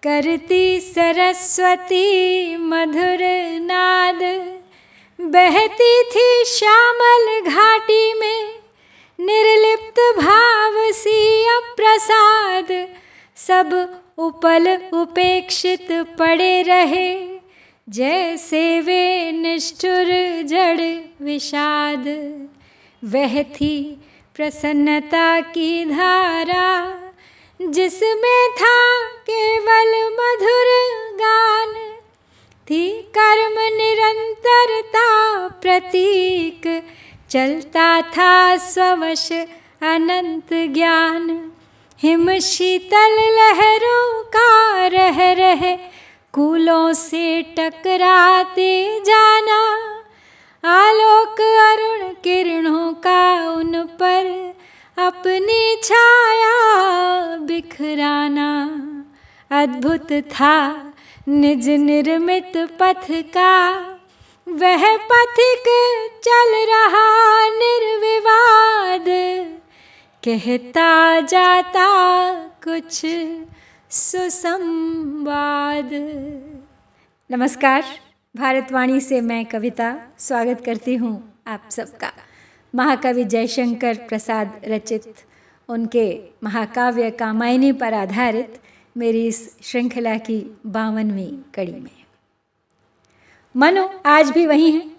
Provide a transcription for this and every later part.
करती सरस्वती मधुर नाद, बहती थी श्यामल घाटी में, निर्लिप्त भाव सी अप्रसाद। सब उपल उपेक्षित पड़े रहे, जैसे वे निष्ठुर जड़ विषाद। वह थी प्रसन्नता की धारा, जिसमें था केवल मधुर गान। थी कर्म निरंतरता प्रतीक, चलता था स्ववश अनंत ज्ञान। हिम शीतल लहरों का रह रहे, कूलों से टकराते जाना। आलोक अरुण किरणों का उन पर अपनी छाया बिखराना। अद्भुत था निज निर्मित पथ का, वह पथिक चल रहा निर्विवाद। कहता जाता कुछ सुसंवाद। नमस्कार, भारतवाणी से मैं कविता स्वागत करती हूँ आप सबका। महाकवि जयशंकर प्रसाद रचित उनके महाकाव्य कामायनी पर आधारित मेरी इस श्रृंखला की 52वीं कड़ी में। मनु आज भी वही है,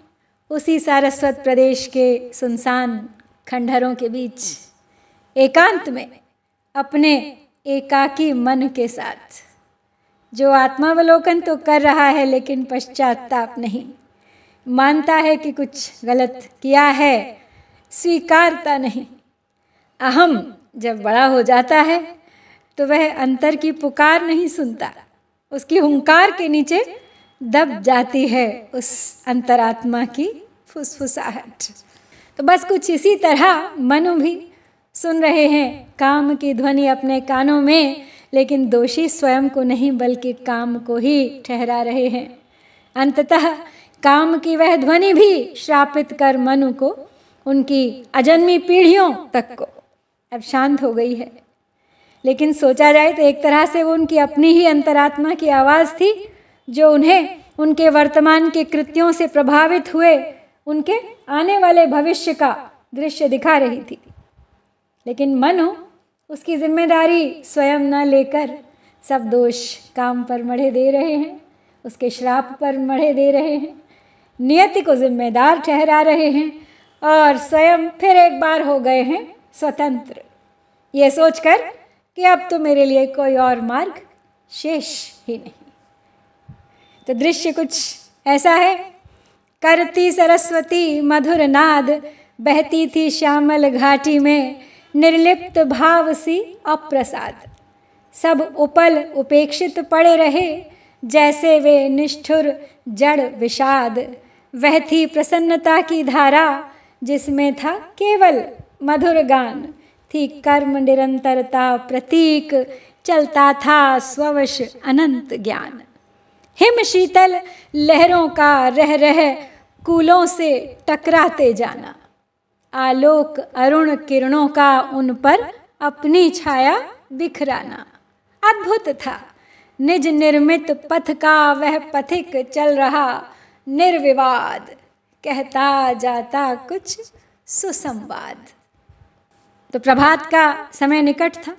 उसी सारस्वत प्रदेश के सुनसान खंडहरों के बीच, एकांत में अपने एकाकी मन के साथ, जो आत्मावलोकन तो कर रहा है लेकिन पश्चाताप नहीं, मानता है कि कुछ गलत किया है, स्वीकारता नहीं। अहम जब बड़ा हो जाता है तो वह अंतर की पुकार नहीं सुनता, उसकी हुंकार के नीचे दब जाती है उस अंतरात्मा की फुसफुसाहट। तो बस कुछ इसी तरह मनु भी सुन रहे हैं काम की ध्वनि अपने कानों में, लेकिन दोषी स्वयं को नहीं बल्कि काम को ही ठहरा रहे हैं। अंततः काम की वह ध्वनि भी श्रापित कर मनु को, उनकी अजन्मी पीढ़ियों तक को अब शांत हो गई है। लेकिन सोचा जाए तो एक तरह से वो उनकी अपनी ही अंतरात्मा की आवाज़ थी, जो उन्हें उनके वर्तमान के कृत्यों से प्रभावित हुए उनके आने वाले भविष्य का दृश्य दिखा रही थी। लेकिन मनु उसकी जिम्मेदारी स्वयं न लेकर सब दोष काम पर मढ़े दे रहे हैं, उसके श्राप पर मढ़े दे रहे हैं, नियति को जिम्मेदार ठहरा रहे हैं और स्वयं फिर एक बार हो गए हैं स्वतंत्र, ये सोचकर कि अब तो मेरे लिए कोई और मार्ग शेष ही नहीं। तो दृश्य कुछ ऐसा है। करती सरस्वती मधुर नाद, बहती थी श्यामल घाटी में, निर्लिप्त भाव सी अप्रसाद। सब उपल उपेक्षित पड़े रहे, जैसे वे निष्ठुर जड़ विषाद। वह थी प्रसन्नता की धारा, जिसमें था केवल मधुर गान। थी कर्म निरंतरता प्रतीक, चलता था स्ववश अनंत ज्ञान। हिम शीतल लहरों का रह रह, कूलों से टकराते जाना। आलोक अरुण किरणों का उन पर अपनी छाया बिखराना। अद्भुत था निज निर्मित पथ का वह पथिक चल रहा निर्विवाद। कहता जाता कुछ सुसंवाद। तो प्रभात का समय निकट था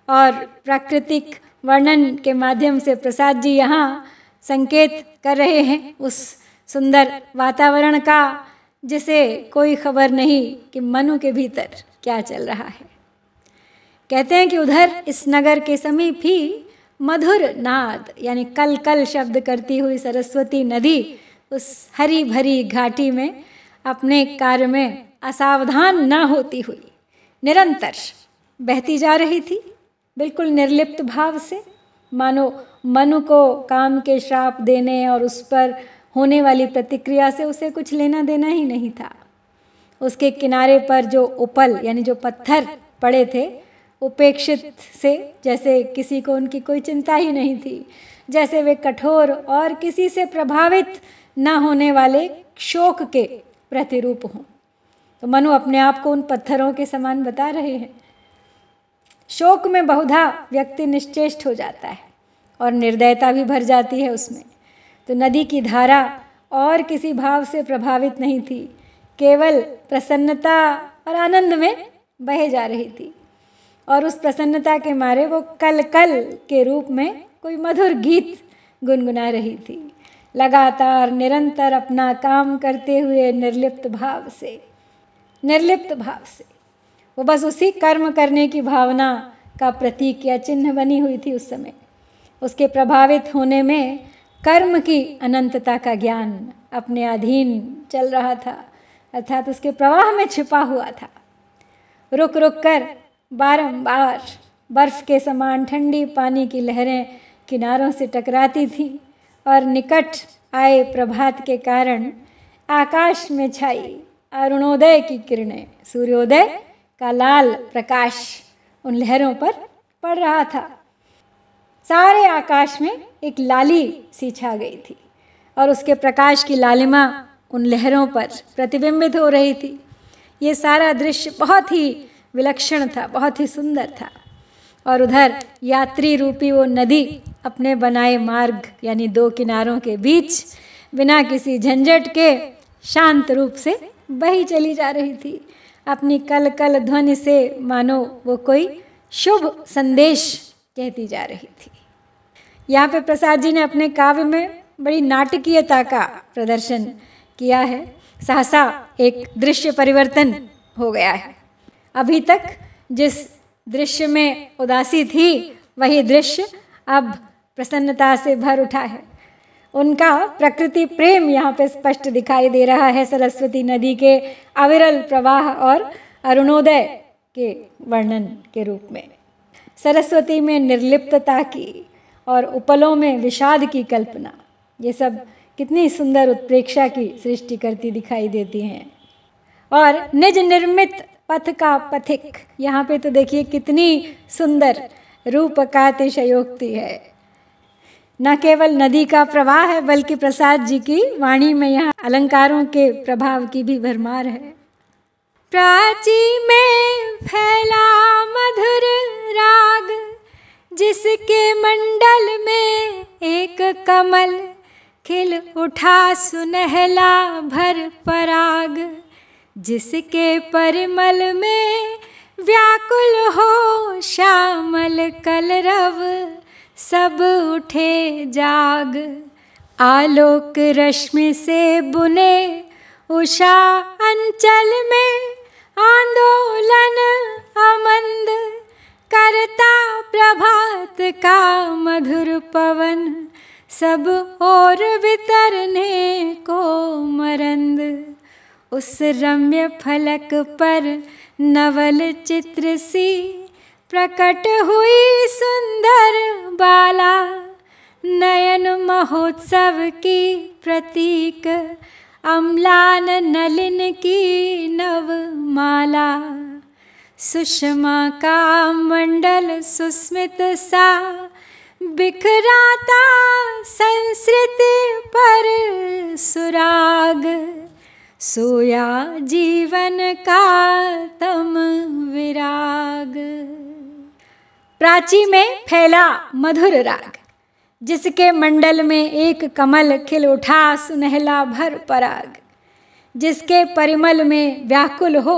और प्राकृतिक वर्णन के माध्यम से प्रसाद जी यहाँ संकेत कर रहे हैं उस सुंदर वातावरण का, जिसे कोई खबर नहीं कि मनु के भीतर क्या चल रहा है। कहते हैं कि उधर इस नगर के समीप ही मधुर नाद यानी कल कल शब्द करती हुई सरस्वती नदी उस हरी भरी घाटी में अपने कार्य में असावधान न होती हुई निरंतर बहती जा रही थी, बिल्कुल निर्लिप्त भाव से, मानो मनु को काम के श्राप देने और उस पर होने वाली प्रतिक्रिया से उसे कुछ लेना देना ही नहीं था। उसके किनारे पर जो उपल यानी जो पत्थर पड़े थे, उपेक्षित से, जैसे किसी को उनकी कोई चिंता ही नहीं थी, जैसे वे कठोर और किसी से प्रभावित न होने वाले शोक के प्रतिरूप हों। तो मनु अपने आप को उन पत्थरों के समान बता रहे हैं। शोक में बहुधा व्यक्ति निश्चेष्ट हो जाता है, और निर्दयता भी भर जाती है उसमें। तो नदी की धारा और किसी भाव से प्रभावित नहीं थी, केवल प्रसन्नता और आनंद में बहे जा रही थी। और उस प्रसन्नता के मारे वो कल कल के रूप में कोई मधुर गीत गुनगुना रही थी, लगातार निरंतर अपना काम करते हुए निर्लिप्त भाव से वो बस उसी कर्म करने की भावना का प्रतीक या चिन्ह बनी हुई थी उस समय। उसके प्रभावित होने में कर्म की अनंतता का ज्ञान अपने अधीन चल रहा था, अर्थात उसके प्रवाह में छिपा हुआ था। रुक रुक कर बारंबार बर्फ के समान ठंडी पानी की लहरें किनारों से टकराती थीं और निकट आए प्रभात के कारण आकाश में छाई अरुणोदय की किरणें, सूर्योदय का लाल प्रकाश उन लहरों पर पड़ रहा था। सारे आकाश में एक लाली सी छा गई थी और उसके प्रकाश की लालिमा उन लहरों पर प्रतिबिंबित हो रही थी। ये सारा दृश्य बहुत ही विलक्षण था, बहुत ही सुंदर था। और उधर यात्री रूपी वो नदी अपने बनाए मार्ग यानी दो किनारों के बीच बिना किसी झंझट के शांत रूप से बही चली जा रही थी, अपनी कल कल ध्वनि से मानो वो कोई शुभ संदेश कहती जा रही थी। यहाँ पे प्रसाद जी ने अपने काव्य में बड़ी नाटकीयता का प्रदर्शन किया है। सहसा एक दृश्य परिवर्तन हो गया है। अभी तक जिस दृश्य में उदासी थी वही दृश्य अब प्रसन्नता से भर उठा है। उनका प्रकृति प्रेम यहाँ पे स्पष्ट दिखाई दे रहा है, सरस्वती नदी के अविरल प्रवाह और अरुणोदय के वर्णन के रूप में। सरस्वती में निर्लिप्तता की और उपलों में विषाद की कल्पना, ये सब कितनी सुंदर उत्प्रेक्षा की सृष्टि करती दिखाई देती हैं। और निज निर्मित पथ का पथिक, यहाँ पे तो देखिए कितनी सुंदर रूपकातिशयोक्ति है। न केवल नदी का प्रवाह है बल्कि प्रसाद जी की वाणी में यहाँ अलंकारों के प्रभाव की भी भरमार है। प्राची में फैला मधुर राग, जिसके मंडल में एक कमल खिल उठा सुनहला भर पराग, जिसके परिमल में व्याकुल हो श्यामल कलरव सब उठे जाग। आलोक रश्मि से बुने उषा अंचल में आंदोलन अमंद, करता प्रभात का मधुर पवन सब और वितरने को मरंद। उस रम्य फलक पर नवल चित्र सी प्रकट हुई सुंदर बाला, नयन महोत्सव की प्रतीक अम्लान नलिन की नवमाला। सुषमा का मंडल सुस्मित सा बिखराता संस्कृति पर सुराग, सोया जीवन का तम विराग। प्राची में फैला मधुर राग, जिसके मंडल में एक कमल खिल उठा सुनहला भर पराग, जिसके परिमल में व्याकुल हो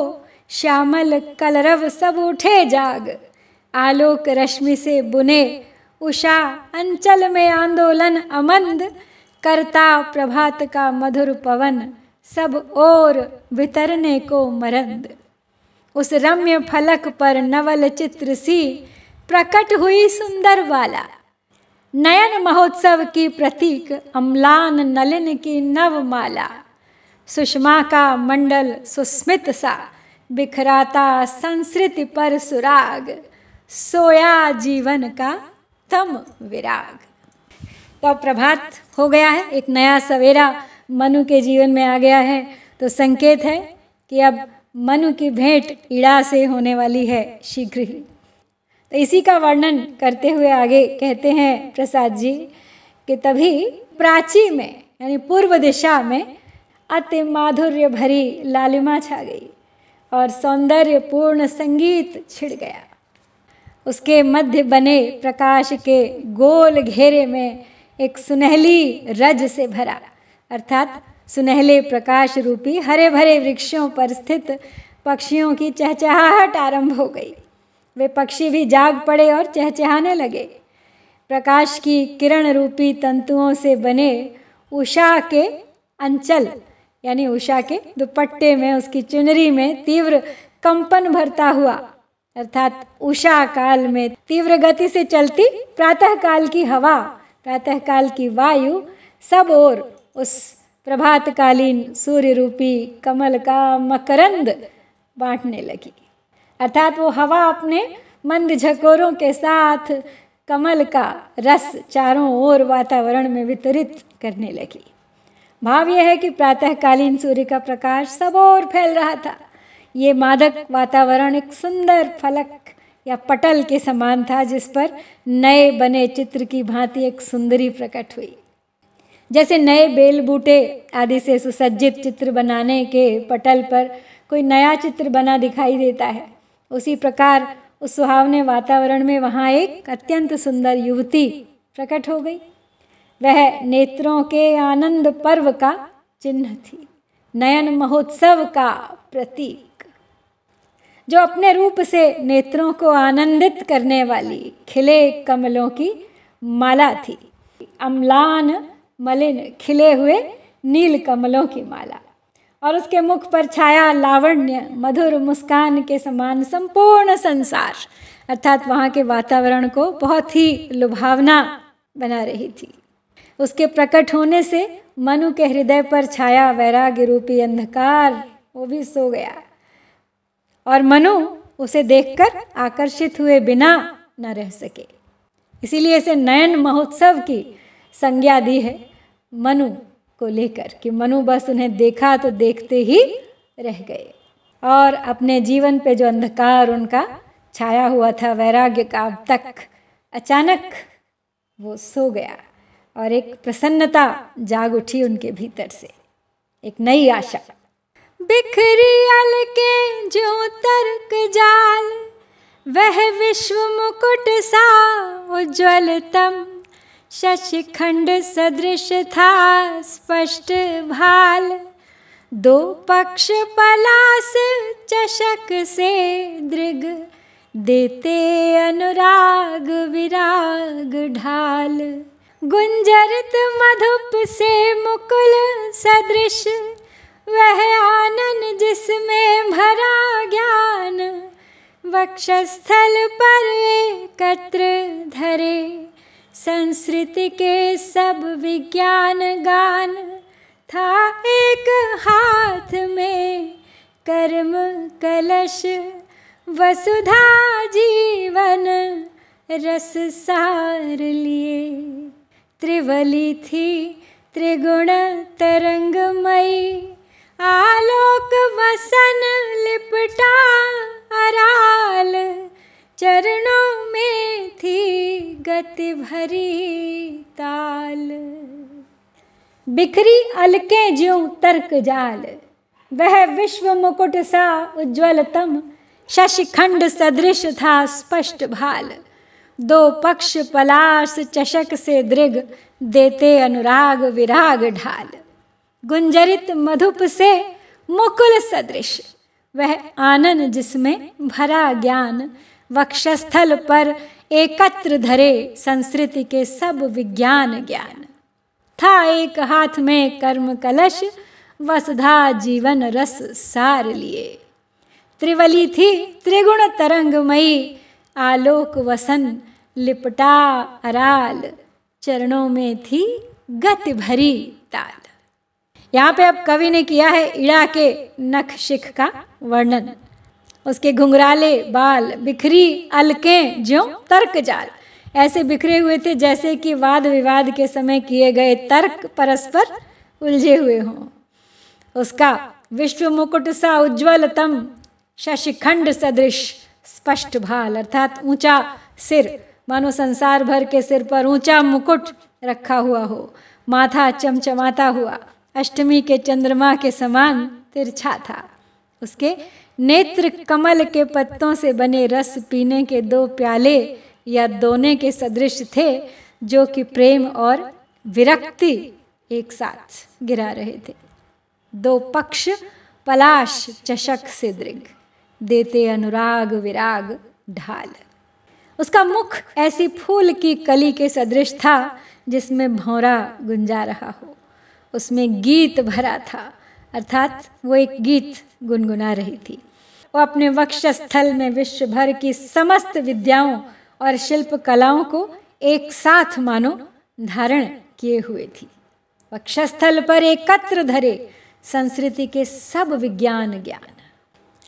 श्यामल कलरव सब उठे जाग। आलोक रश्मि से बुने उषा अंचल में आंदोलन अमंद, करता प्रभात का मधुर पवन सब और वितरने को मरंद। उस रम्य फलक पर नवल चित्र सी प्रकट हुई सुंदर बाला, नयन महोत्सव की प्रतीक अम्लान नलिन की नवमाला। सुषमा का मंडल सुस्मित सा बिखराता संस्कृति पर सुराग, सोया जीवन का तम विराग। तो प्रभात हो गया है, एक नया सवेरा मनु के जीवन में आ गया है। तो संकेत है कि अब मनु की भेंट इड़ा से होने वाली है शीघ्र ही। तो इसी का वर्णन करते हुए आगे कहते हैं प्रसाद जी कि तभी प्राची में यानी पूर्व दिशा में अति माधुर्य भरी लालिमा छा गई और सौंदर्यपूर्ण संगीत छिड़ गया। उसके मध्य बने प्रकाश के गोल घेरे में एक सुनहली रज से भरा, अर्थात सुनहले प्रकाश रूपी हरे भरे वृक्षों पर स्थित पक्षियों की चहचहाहट आरंभ हो गई। वे पक्षी भी जाग पड़े और चहचहाने लगे। प्रकाश की किरण रूपी तंतुओं से बने उषा के अंचल, यानी उषा के दुपट्टे में, उसकी चुनरी में तीव्र कंपन भरता हुआ, अर्थात उषा काल में तीव्र गति से चलती प्रातः काल की हवा, प्रातः काल की वायु सब ओर उस प्रभातकालीन सूर्य रूपी कमल का मकरंद बांटने लगी। अर्थात वो हवा अपने मंद झकोरों के साथ कमल का रस चारों ओर वातावरण में वितरित करने लगी। भाव यह है कि प्रातःकालीन सूर्य का प्रकाश सब ओर फैल रहा था। ये मादक वातावरण एक सुंदर फलक या पटल के समान था, जिस पर नए बने चित्र की भांति एक सुंदरी प्रकट हुई। जैसे नए बेल बूटे आदि से सुसज्जित चित्र बनाने के पटल पर कोई नया चित्र बना दिखाई देता है, उसी प्रकार उस सुहावने वातावरण में वहाँ एक अत्यंत सुंदर युवती प्रकट हो गई। वह नेत्रों के आनंद पर्व का चिन्ह थी, नयन महोत्सव का प्रतीक, जो अपने रूप से नेत्रों को आनंदित करने वाली खिले कमलों की माला थी। अम्लान मलिन खिले हुए नील कमलों की माला, और उसके मुख पर छाया लावण्य मधुर मुस्कान के समान संपूर्ण संसार, अर्थात वहाँ के वातावरण को बहुत ही लुभावना बना रही थी। उसके प्रकट होने से मनु के हृदय पर छाया वैराग्य रूपी अंधकार वो भी सो गया, और मनु उसे देखकर आकर्षित हुए बिना न रह सके। इसीलिए इसे नयन महोत्सव की संज्ञा दी है मनु को लेकर, कि मनु बस उन्हें देखा तो देखते ही रह गए, और अपने जीवन पे जो अंधकार उनका छाया हुआ था वैराग्य का, अब तक अचानक वो सो गया, और एक प्रसन्नता जाग उठी उनके भीतर से, एक नई आशा। बिखरी अलके जो तर्क जाल, वह विश्व मुकुट सा उज्ज्वलतम, शशिखंड सदृश था स्पष्ट भाल, दो पक्ष पलास चषक से दृग, देते अनुराग विराग ढाल, गुंजरित मधुप से मुकुल सदृश, वह आनन जिसमें भरा ज्ञान, वक्षस्थल पर एकत्र धरे, संस्कृति के सब विज्ञान गान, था एक हाथ में कर्म कलश, वसुधा जीवन रस सार लिए, त्रिवली थी त्रिगुण तरंगमयी, आलोक वसन लिपटा अराल, चरणों में थी गति भरी ताल। बिखरी अलके ज्यों तर्क जाल, वह विश्व मुकुट सा उज्ज्वलतम, शशिखंड सदृश था स्पष्ट भाल, दो पक्ष पलाश चषक से दृग, देते अनुराग विराग ढाल, गुंजरित मधुप से मुकुल सदृश, वह आनन जिसमें भरा ज्ञान, वक्षस्थल पर एकत्र धरे संस्कृति के सब विज्ञान ज्ञान, था एक हाथ में कर्म कलश, वसुधा जीवन रस सार लिए, त्रिवली थी त्रिगुण तरंगमयी, आलोक वसन लिपटा अराल, चरणों में थी गति भरी ताल। यहाँ पे अब कवि ने किया है इड़ा के नख शिख का वर्णन। उसके घुंघराले बाल, बिखरी अलकें ज्यों तर्क जाल, ऐसे बिखरे हुए थे जैसे कि वाद विवाद के समय किए गए तर्क परस्पर उलझे हुए हों। उसका विश्व मुकुट सा उज्ज्वलतम, शशिखंड सदृश स्पष्ट भाल, अर्थात ऊंचा सिर, मानो संसार भर के सिर पर ऊंचा मुकुट रखा हुआ हो, माथा चमचमाता हुआ अष्टमी के चंद्रमा के समान तिरछा था। उसके नेत्र कमल के पत्तों से बने रस पीने के 2 प्याले या दोने के सदृश थे, जो कि प्रेम और विरक्ति एक साथ गिरा रहे थे। 2 पक्ष पलाश चषक से दृग, देते अनुराग विराग ढाल। उसका मुख ऐसी फूल की कली के सदृश था जिसमें भौरा गुंजा रहा हो। उसमें गीत भरा था, अर्थात वो एक गीत गुनगुना रही थी। वो अपने वक्षस्थल में विश्व भर की समस्त विद्याओं और शिल्प कलाओं को एक साथ मानो धारण किए हुए थी। वक्षस्थल पर एकत्र धरे संस्कृति के सब विज्ञान ज्ञान।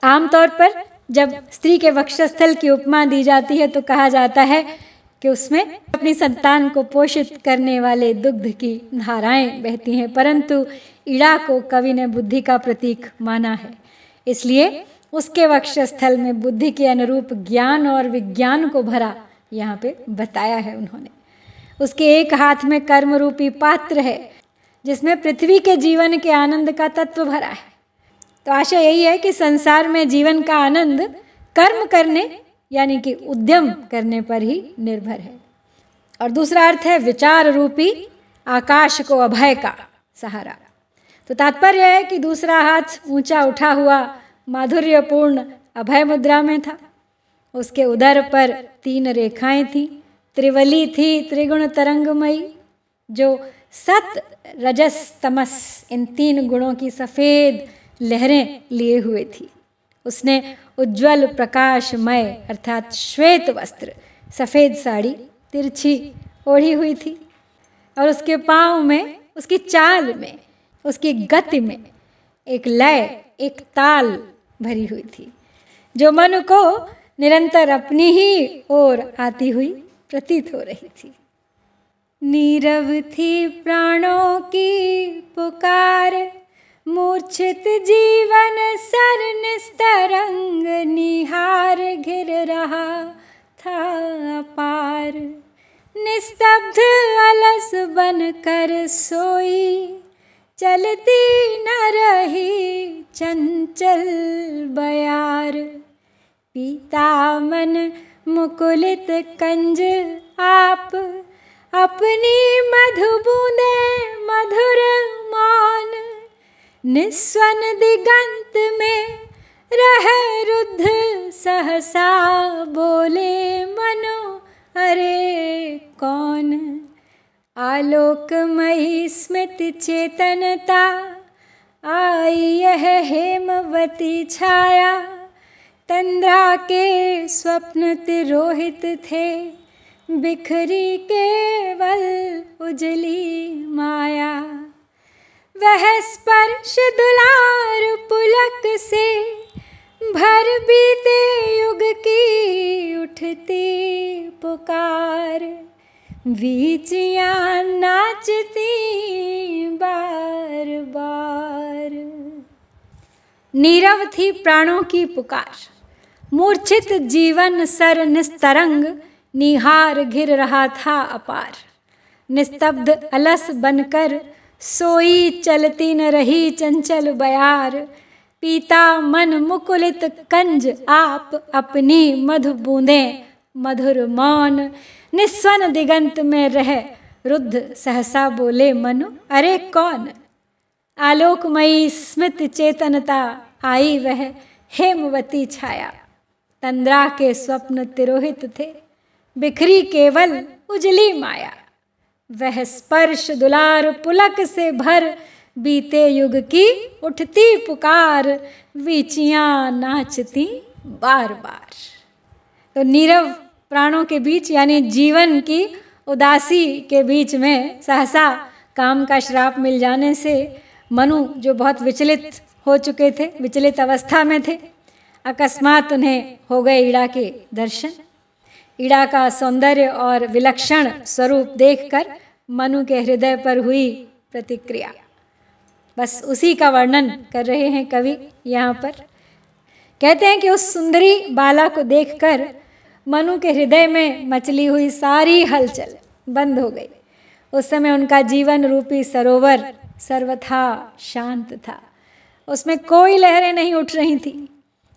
आमतौर पर जब स्त्री के वक्षस्थल की उपमा दी जाती है तो कहा जाता है कि उसमें अपनी संतान को पोषित करने वाले दुग्ध की धाराएं बहती हैं, परंतु इड़ा को कवि ने बुद्धि का प्रतीक माना है, इसलिए उसके वक्षस्थल में बुद्धि के अनुरूप ज्ञान और विज्ञान को भरा यहाँ पे बताया है उन्होंने। उसके एक हाथ में कर्म रूपी पात्र है जिसमें पृथ्वी के जीवन के आनंद का तत्व भरा है। तो आशा यही है कि संसार में जीवन का आनंद कर्म करने यानी कि उद्यम करने पर ही निर्भर है। और दूसरा अर्थ है विचार रूपी आकाश को अभय का सहारा। तो तात्पर्य है कि दूसरा हाथ ऊंचा उठा हुआ माधुर्यपूर्ण अभय मुद्रा में था। उसके उदर पर 3 रेखाएं थीं, त्रिवली थी त्रिगुण तरंगमयी, जो सत रजस तमस इन 3 गुणों की सफ़ेद लहरें लिए हुए थी। उसने उज्ज्वल प्रकाशमय अर्थात श्वेत वस्त्र, सफ़ेद साड़ी तिरछी ओढ़ी हुई थी और उसके पाँव में, उसकी चाल में, उसकी गति में एक लय, एक ताल भरी हुई थी, जो मन को निरंतर अपनी ही ओर आती हुई प्रतीत हो रही थी। नीरव थी प्राणों की पुकार, मूर्छित जीवन सर निस्तरंग, निहार घिर रहा था अपार। निस्तब्ध अलस बन कर सोई, चलती न रही चंचल बयार। पीता मन मुकुलित कंज आप, अपनी मधु बूंदे मधुर मौन। निस्वन दिगंत में रह रुद्ध, सहसा बोले मनो अरे कौन। आलोकमयी स्मृति चेतनता, आई यह हेमवती छाया। तंद्रा के स्वप्न तिरोहित थे, बिखरी केवल उजली माया। वह स्पर्श दुलार पुलक से, भर बीते युग की उठती पुकार। वीचियाँ नाचती बार बार। नीरव थी प्राणों की पुकार, मूर्छित जीवन सर निस्तरंग, निहार घिर रहा था अपार। निस्तब्ध अलस बनकर सोई, चलती न रही चंचल बयार। पीता मन मुकुलित कंज आप, अपनी मधु बूंदें मधुर मौन। निस्वन दिगंत में रह रुद्ध, सहसा बोले मनु अरे कौन। आलोकमयी स्मृति चेतनता, आई वह हेमवती छाया। तंद्रा के स्वप्न तिरोहित थे, बिखरी केवल उजली माया। वह स्पर्श दुलार पुलक से भर, बीते युग की उठती पुकार। वीचियाँ नाचती बार बार। तो नीरव प्राणों के बीच यानी जीवन की उदासी के बीच में सहसा काम का श्राप मिल जाने से मनु, जो बहुत विचलित हो चुके थे, विचलित अवस्था में थे, अकस्मात उन्हें हो गए इड़ा के दर्शन। इड़ा का सौंदर्य और विलक्षण स्वरूप देखकर मनु के हृदय पर हुई प्रतिक्रिया, बस उसी का वर्णन कर रहे हैं कवि यहाँ पर। कहते हैं कि उस सुंदरी बाला को देखकर मनु के हृदय में मचली हुई सारी हलचल बंद हो गई। उस समय उनका जीवन रूपी सरोवर सर्वथा शांत था, उसमें कोई लहरें नहीं उठ रही थी।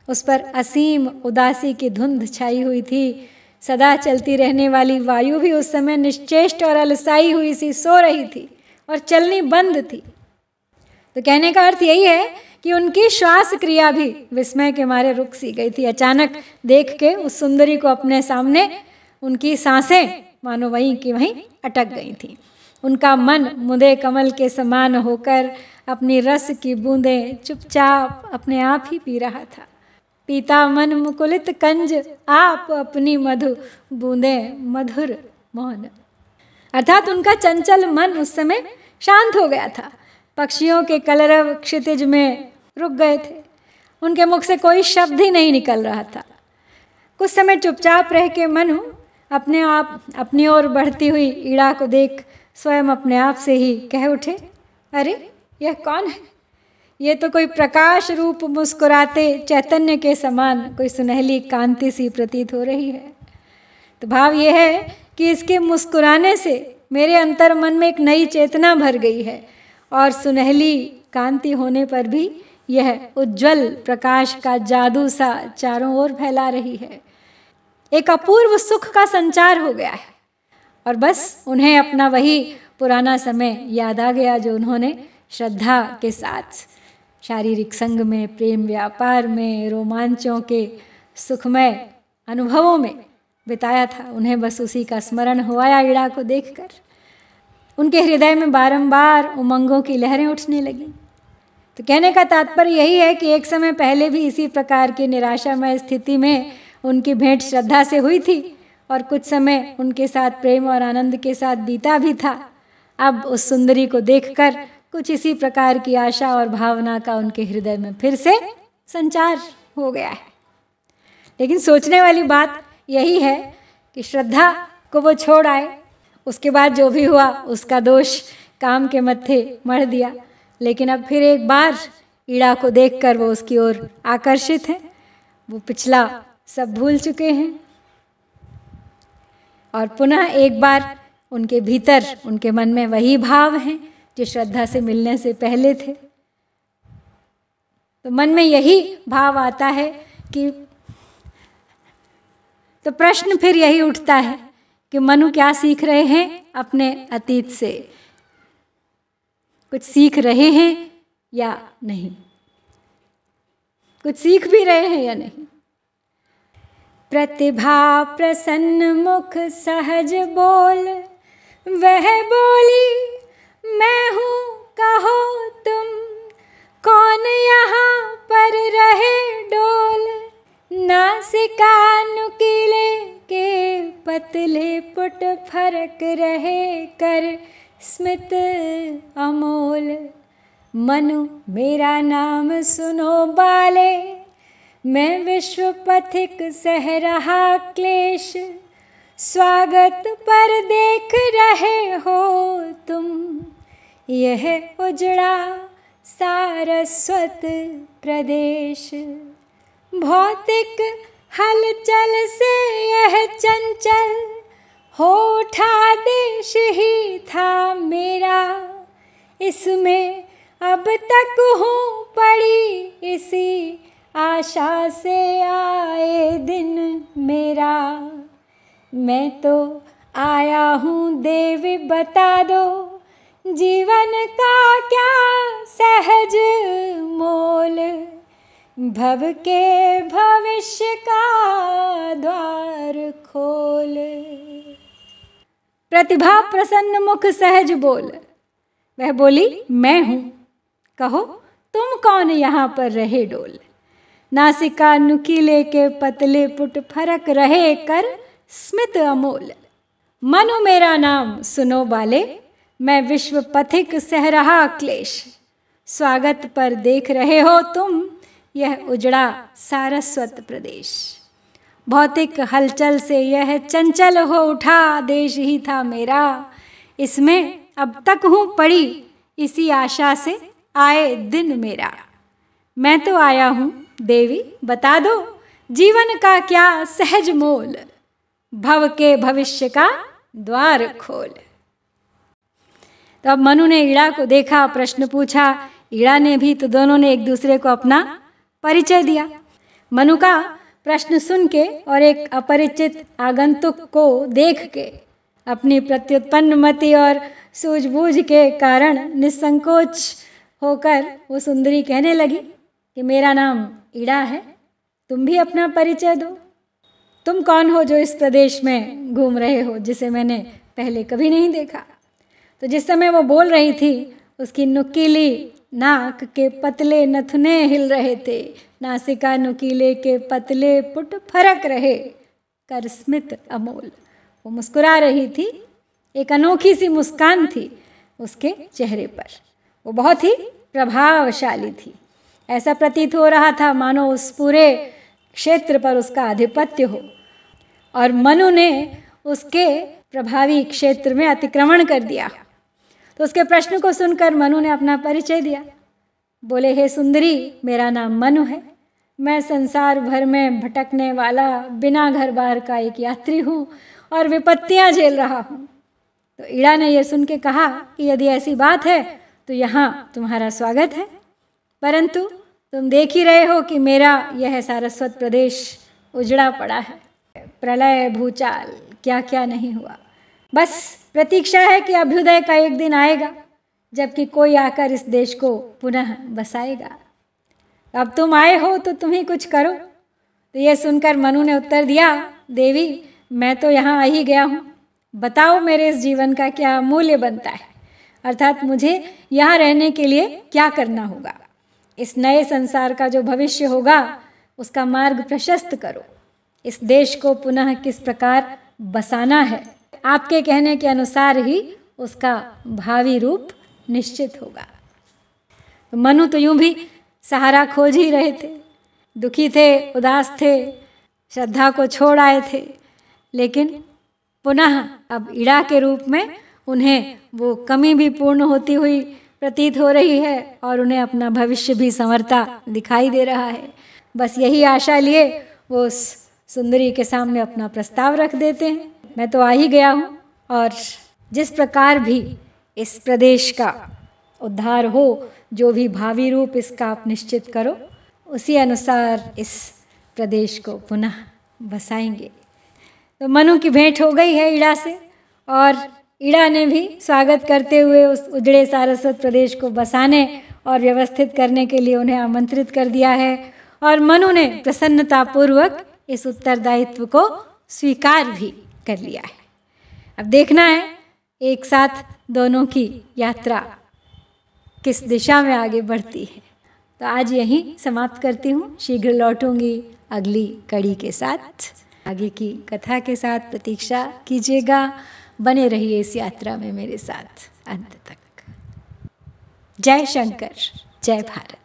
उस पर असीम उदासी की धुंध छाई हुई थी। सदा चलती रहने वाली वायु भी उस समय निश्चेष्ट और अलसाई हुई सी सो रही थी और चलनी बंद थी। तो कहने का अर्थ यही है कि उनकी श्वास क्रिया भी विस्मय के मारे रुक सी गई थी। अचानक देख के उस सुंदरी को अपने सामने उनकी सांसें मानो वहीं की वहीं अटक गई थीं। उनका मन मुदे कमल के समान होकर अपनी रस की बूंदें चुपचाप अपने आप ही पी रहा था। पीता मन मुकुलित कंज आप अपनी मधु बूंदें मधुर मौन। अर्थात उनका चंचल मन उस समय शांत हो गया था। पक्षियों के कलरव क्षितिज में रुक गए थे। उनके मुख से कोई शब्द ही नहीं निकल रहा था। कुछ समय चुपचाप रह के मनु अपने आप अपनी ओर बढ़ती हुई ईड़ा को देख स्वयं अपने आप से ही कह उठे, अरे यह कौन है? ये तो कोई प्रकाश रूप मुस्कुराते चैतन्य के समान कोई सुनहली कांति सी प्रतीत हो रही है। तो भाव ये है कि इसके मुस्कुराने से मेरे अंतर मन में एक नई चेतना भर गई है और सुनहली कांति होने पर भी यह उज्जवल प्रकाश का जादू सा चारों ओर फैला रही है। एक अपूर्व सुख का संचार हो गया है और बस उन्हें अपना वही पुराना समय याद आ गया जो उन्होंने श्रद्धा के साथ शारीरिक संग में, प्रेम व्यापार में, रोमांचों के सुखमय अनुभवों में बिताया था। उन्हें बस उसी का स्मरण हो आया ईड़ा को देखकर। उनके हृदय में बारंबार उमंगों की लहरें उठने लगीं। तो कहने का तात्पर्य यही है कि एक समय पहले भी इसी प्रकार की निराशामय स्थिति में उनकी भेंट श्रद्धा से हुई थी और कुछ समय उनके साथ प्रेम और आनंद के साथ बीता भी था। अब उस सुंदरी को देखकर कुछ इसी प्रकार की आशा और भावना का उनके हृदय में फिर से संचार हो गया है। लेकिन सोचने वाली बात यही है कि श्रद्धा को वो छोड़ आए, उसके बाद जो भी हुआ उसका दोष काम के मत्थे मढ़ दिया, लेकिन अब फिर एक बार ईड़ा को देखकर वो उसकी ओर आकर्षित है। वो पिछला सब भूल चुके हैं और पुनः एक बार उनके भीतर, उनके मन में वही भाव हैं जो श्रद्धा से मिलने से पहले थे। तो मन में यही भाव आता है कि तो प्रश्न फिर यही उठता है कि मनु क्या सीख रहे हैं अपने अतीत से? कुछ सीख रहे हैं या नहीं? कुछ सीख भी रहे हैं या नहीं? प्रतिभा प्रसन्न मुख सहज बोल, वह बोली मैं हूँ कहो तुम, कौन यहाँ पर रहे डोल। नासिका नुकीले के पतले पुट फरक रहे कर स्मित अमोल। मनु मेरा नाम सुनो बाले, मैं विश्व पथिक सह रहा क्लेश। स्वागत पर देख रहे हो तुम, यह उजड़ा सारस्वत प्रदेश। भौतिक हलचल से यह चंचल हो उठा देश ही था मेरा। इसमें अब तक हूँ पड़ी इसी आशा से आए दिन मेरा। मैं तो आया हूँ देवी बता दो, जीवन का क्या सहज मोल। भव के भविष्य का द्वार खोल। प्रतिभा प्रसन्न मुख सहज बोल, वह बोली मैं हूँ, कहो तुम कौन यहाँ पर रहे डोल। नासिका नुकीले के पतले पुट फरक रहे कर स्मित अमोल। मनु मेरा नाम सुनो बाले, मैं विश्व पथिक सह रहा क्लेश। स्वागत पर देख रहे हो तुम, यह उजड़ा सारस्वत प्रदेश। भौतिक हलचल से यह चंचल हो उठा देश ही था मेरा। इसमें अब तक हूँ पड़ी इसी आशा से आए दिन मेरा। मैं तो आया हूँ देवी बता दो, जीवन का क्या सहज मोल। भव के भविष्य का द्वार खोल। तो अब मनु ने ईड़ा को देखा, प्रश्न पूछा, ईड़ा ने भी, तो दोनों ने एक दूसरे को अपना परिचय दिया। मनु का प्रश्न सुन के और एक अपरिचित आगंतुक को देख के अपनी प्रत्युत्पन्न मति और सूझबूझ के कारण निसंकोच होकर वो सुंदरी कहने लगी कि मेरा नाम इड़ा है, तुम भी अपना परिचय दो। तुम कौन हो जो इस प्रदेश में घूम रहे हो, जिसे मैंने पहले कभी नहीं देखा। तो जिस समय वो बोल रही थी उसकी नुकीली नाक के पतले नथुने हिल रहे थे, नासिका नुकीले के पतले पुट फरक रहे, कर स्मित अमोल। वो मुस्कुरा रही थी, एक अनोखी सी मुस्कान थी उसके चेहरे पर। वो बहुत ही प्रभावशाली थी। ऐसा प्रतीत हो रहा था मानो उस पूरे क्षेत्र पर उसका आधिपत्य हो, और मनु ने उसके प्रभावी क्षेत्र में अतिक्रमण कर दिया। तो उसके प्रश्न को सुनकर मनु ने अपना परिचय दिया। बोले, हे सुंदरी, मेरा नाम मनु है, मैं संसार भर में भटकने वाला बिना घर बार का एक यात्री हूँ और विपत्तियाँ झेल रहा हूँ। तो इड़ा ने यह सुन के कहा कि यदि ऐसी बात है तो यहाँ तुम्हारा स्वागत है, परंतु तुम देख ही रहे हो कि मेरा यह सारस्वत प्रदेश उजड़ा पड़ा है। प्रलय भूचाल क्या क्या नहीं हुआ, बस प्रतीक्षा है कि अभ्युदय का एक दिन आएगा जबकि कोई आकर इस देश को पुनः बसाएगा। अब तुम आए हो तो तुम ही कुछ करो। तो ये सुनकर मनु ने उत्तर दिया, देवी, मैं तो यहाँ आ ही गया हूँ, बताओ मेरे इस जीवन का क्या मूल्य बनता है, अर्थात मुझे यहाँ रहने के लिए क्या करना होगा। इस नए संसार का जो भविष्य होगा उसका मार्ग प्रशस्त करो। इस देश को पुनः किस प्रकार बसाना है, आपके कहने के अनुसार ही उसका भावी रूप निश्चित होगा। मनु तो यूं भी सहारा खोज ही रहे थे, दुखी थे, उदास थे, श्रद्धा को छोड़ आए थे, लेकिन पुनः अब इड़ा के रूप में उन्हें वो कमी भी पूर्ण होती हुई प्रतीत हो रही है और उन्हें अपना भविष्य भी संवरता दिखाई दे रहा है। बस यही आशा लिए वो उस सुंदरी के सामने अपना प्रस्ताव रख देते हैं। मैं तो आ ही गया हूँ और जिस प्रकार भी इस प्रदेश का उद्धार हो, जो भी भावी रूप इसका आप निश्चित करो, उसी अनुसार इस प्रदेश को पुनः बसाएंगे। तो मनु की भेंट हो गई है इड़ा से, और इड़ा ने भी स्वागत करते हुए उस उजड़े सारस्वत प्रदेश को बसाने और व्यवस्थित करने के लिए उन्हें आमंत्रित कर दिया है, और मनु ने प्रसन्नतापूर्वक इस उत्तरदायित्व को स्वीकार भी कर लिया है। अब देखना है एक साथ दोनों की यात्रा किस दिशा में आगे बढ़ती है। तो आज यहीं समाप्त करती हूँ, शीघ्र लौटूंगी अगली कड़ी के साथ। आगे की कथा के साथ प्रतीक्षा कीजिएगा, बने रहिए इस यात्रा में मेरे साथ अंत तक। जय शंकर, जय भारत।